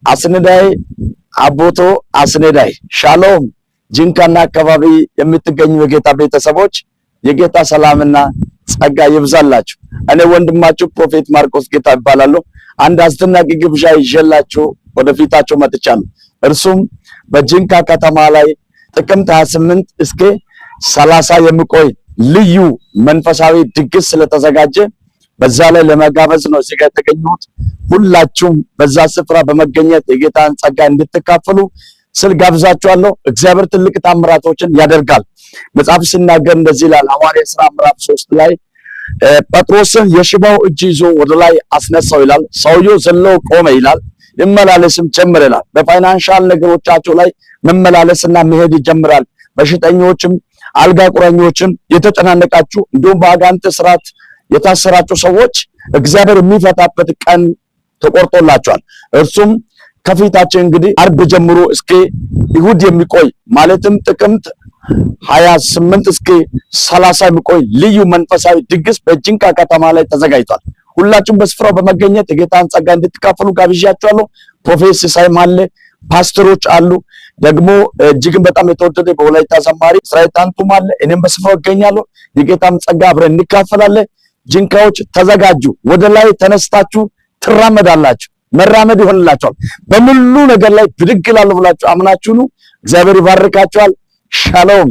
አስነዳይ አቦቶ አስነዳይ ሻሎም ጂንካና አካባቢ የምትገኙ የጌታ ቤተሰቦች የጌታ ሰላምና ጸጋ ይብዛላችሁ። እኔ ወንድማችሁ ፕሮፌት ማርቆስ ጌታ ይባላለሁ። አንድ አስደናቂ ግብዣ ይዤላችሁ ወደፊታችሁ መጥቻለሁ። እርሱም በጂንካ ከተማ ላይ ጥቅምት 28 እስከ 30 የሚቆይ ልዩ መንፈሳዊ ድግስ ስለተዘጋጀ በዛ ላይ ለመጋበዝ ነው እዚህ ጋር የተገኙት። ሁላችሁም በዛ ስፍራ በመገኘት የጌታን ጸጋ እንድትካፈሉ ስል ጋብዛችኋለሁ። እግዚአብሔር ትልቅ ታምራቶችን ያደርጋል። መጽሐፍ ሲናገር እንደዚህ ይላል። ሐዋርያት ሥራ ምዕራፍ 3 ላይ ጴጥሮስን የሽባው እጅ ይዞ ወደ ላይ አስነሳው ይላል። ሰውየው ዘሎ ቆመ ይላል። ይመላለስም ጀመረ ይላል። በፋይናንሻል ነገሮቻቸው ላይ መመላለስና መሄድ ይጀምራል። በሽተኞችም አልጋ ቁረኞችም የተጨናነቃችሁ እንዲሁም በአጋንንት ስርዓት የታሰራችሁ ሰዎች እግዚአብሔር የሚፈታበት ቀን ተቆርጦላችኋል። እርሱም ከፊታችን እንግዲህ አርብ ጀምሮ እስከ ይሁድ የሚቆይ ማለትም ጥቅምት 28 እስከ 30 የሚቆይ ልዩ መንፈሳዊ ድግስ በጂንካ ከተማ ላይ ተዘጋጅቷል። ሁላችሁም በስፍራው በመገኘት የጌታን ጸጋ እንድትካፈሉ ጋብዣችኋለሁ። ፕሮፌት ሲሳይም አለ፣ ፓስተሮች አሉ። ደግሞ እጅግም በጣም የተወደደ በወላይታ ዘማሪ እስራኤል ታንቱም አለ። እኔም በስፍራው እገኛለሁ። የጌታን ጸጋ አብረን እንካፈላለን። ጂንካዎች ተዘጋጁ። ወደ ላይ ተነስታችሁ ትራመዳላችሁ። መራመድ ይሆንላችኋል። በሙሉ ነገር ላይ ብድግ እላለሁ ብላችሁ አምናችሁ ነው። እግዚአብሔር ይባርካችኋል። ሻሎም